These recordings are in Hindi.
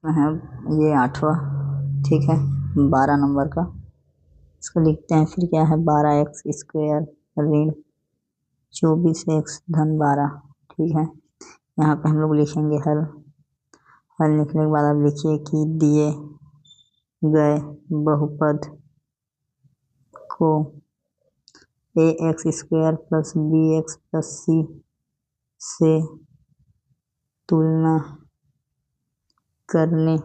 है ये 8वां, ठीक है, 12 नंबर का। इसको लिखते हैं फिर क्या है 12x स्क्वायर ऋण 24x धन 12, ठीक है। यहाँ पे हम लोग लिखेंगे हल लिखने के बाद आप लिखिए कि दिए गए बहुपद को ax square plus bx plus c से तुलना करने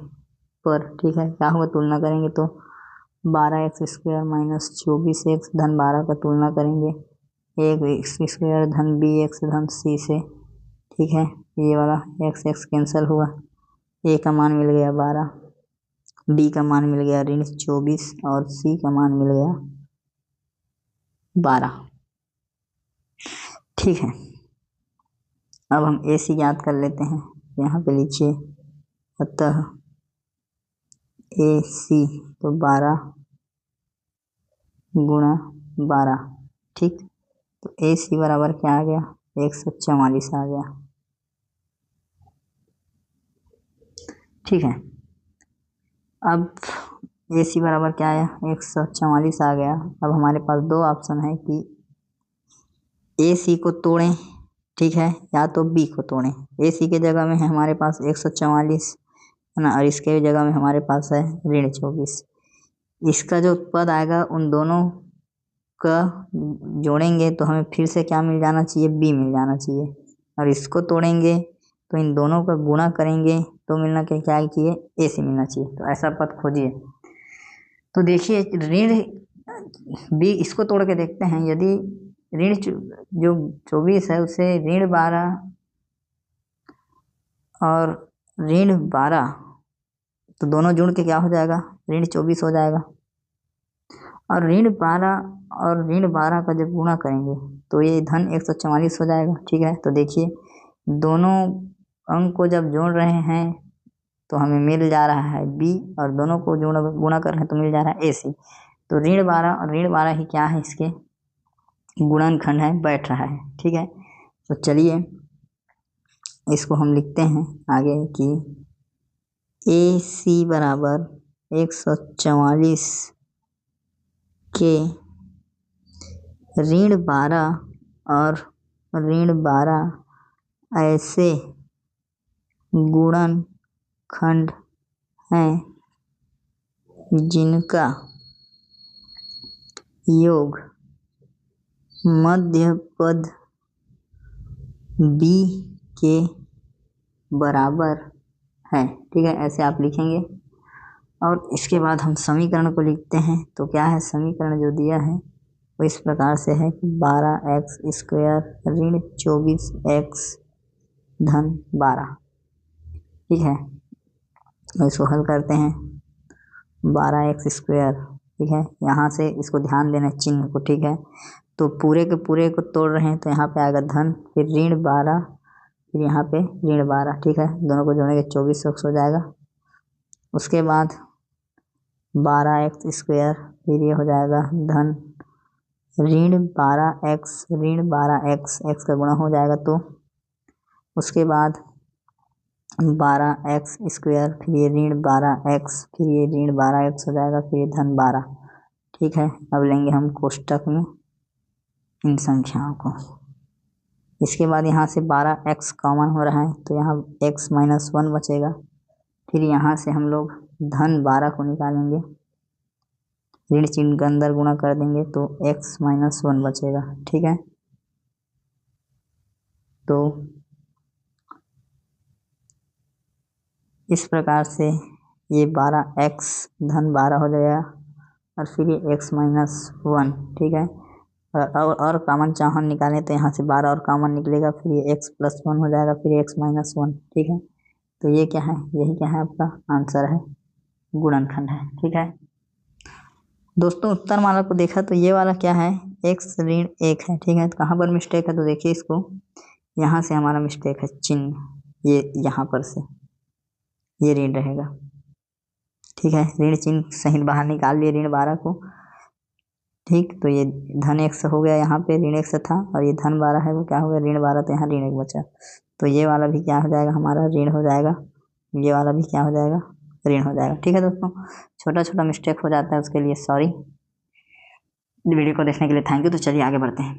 पर, ठीक है, क्या होगा तुलना करेंगे तो 12x स्क्वायर माइनस 24x धन 12 का तुलना करेंगे x स्क्वायर धन bx धन c से, ठीक है। ये वाला x कैंसिल हुआ, a का मान मिल गया 12, b का मान मिल गया ऋण 24 और c का मान मिल गया 12, ठीक है। अब हम AC याद कर लेते हैं, यहाँ पे लीजिए, अतः AC तो 12 गुणा 12, ठीक। तो AC बराबर क्या आ गया 144 आ गया, ठीक है। अब AC बराबर क्या आया 144 आ गया। अब हमारे पास दो ऑप्शन है कि AC को तोड़ें, ठीक है, या तो B को तोड़ें। AC के जगह में है हमारे पास 144 है ना, और इसके जगह में हमारे पास है ऋण 24। इसका जो पद आएगा उन दोनों का जोड़ेंगे तो हमें फिर से क्या मिल जाना चाहिए B मिल जाना चाहिए, और इसको तोड़ेंगे तो इन दोनों का गुणा करेंगे तो मिलना क्या चाहिए AC मिलना चाहिए। तो ऐसा पद खोजिए। तो देखिए ऋण B इसको तोड़ के देखते हैं, यदि ऋण जो 24 है उसे ऋण 12 और ऋण 12, तो दोनों जुड़ के क्या हो जाएगा ऋण 24 हो जाएगा, और ऋण 12 और ऋण 12 का जब गुणा करेंगे तो ये धन 144 हो जाएगा, ठीक है। तो देखिए दोनों अंक को जब जोड़ रहे हैं तो हमें मिल जा रहा है B, और दोनों को गुणा कर रहे हैं तो मिल जा रहा है AC। तो ऋण 12 और ऋण 12 ही क्या है इसके गुणनखंड है, बैठ रहा है, ठीक है। तो चलिए इसको हम लिखते हैं आगे कि AC बराबर 144 के ऋण 12 और ऋण 12 ऐसे गुणनखंड हैं जिनका योग मध्य पद B के बराबर है, ठीक है। ऐसे आप लिखेंगे और इसके बाद हम समीकरण को लिखते हैं। तो क्या है समीकरण जो दिया है वो इस प्रकार से है कि 12x स्क्वायर ऋण 24x धन 12, ठीक है। तो इसको हल करते हैं 12x स्क्वायर, ठीक है। यहाँ से इसको ध्यान देना चिन्ह को, ठीक है। तो पूरे के पूरे को तोड़ रहे हैं तो यहाँ पे आएगा धन, फिर ऋण 12, फिर यहाँ पे ऋण 12, ठीक है। दोनों को जोड़ेंगे 24 हो जाएगा। उसके बाद 12x स्क्वायर, फिर ये हो जाएगा धन ऋण 12x ऋण 12x, x का गुणा हो जाएगा तो उसके बाद 12x स्क्वायर, फिर ये ऋण 12x, फिर ये ऋण 12x हो जाएगा, फिर ये धन 12, ठीक है। अब लेंगे हम कोष्टक में इन संख्याओं को। इसके बाद यहाँ से 12x कॉमन हो रहा है तो यहाँ x माइनस 1 बचेगा, फिर यहाँ से हम लोग धन 12 को निकालेंगे, ऋण चिन्ह के अंदर गुणा कर देंगे तो x माइनस 1 बचेगा, ठीक है। तो इस प्रकार से ये 12x धन 12 हो जाएगा, और फिर ये x माइनस 1, ठीक है। और कॉमन चाहे निकालें तो यहाँ से 12 और कॉमन निकलेगा, फिर ये x प्लस 1 हो जाएगा, फिर x माइनस 1, ठीक है। तो ये क्या है, यही क्या है आपका आंसर है, गुणनखंड है, ठीक है। दोस्तों उत्तर माला को देखा तो ये वाला क्या है x ऋण 1 है, ठीक है। तो कहाँ पर मिस्टेक है तो देखिए इसको, यहाँ से हमारा मिस्टेक है चिन्ह, ये यहाँ पर से ये ऋण रहेगा, ठीक है। ऋण चिन्ह सही बाहर निकाल लिए ऋण 12 को, ठीक। तो ये धन 1 हो गया, यहाँ पे ऋण 1 था, और ये धन 12 है वो क्या हो गया ऋण 12, तो यहाँ ऋण 1 बचा। तो ये वाला भी क्या हो जाएगा हमारा ऋण हो जाएगा, ये वाला भी क्या हो जाएगा, ऋण हो जाएगा। ठीक है दोस्तों, छोटा छोटा मिस्टेक हो जाता है, उसके लिए सॉरी। वीडियो को देखने के लिए थैंक यू। तो चलिए आगे बढ़ते हैं।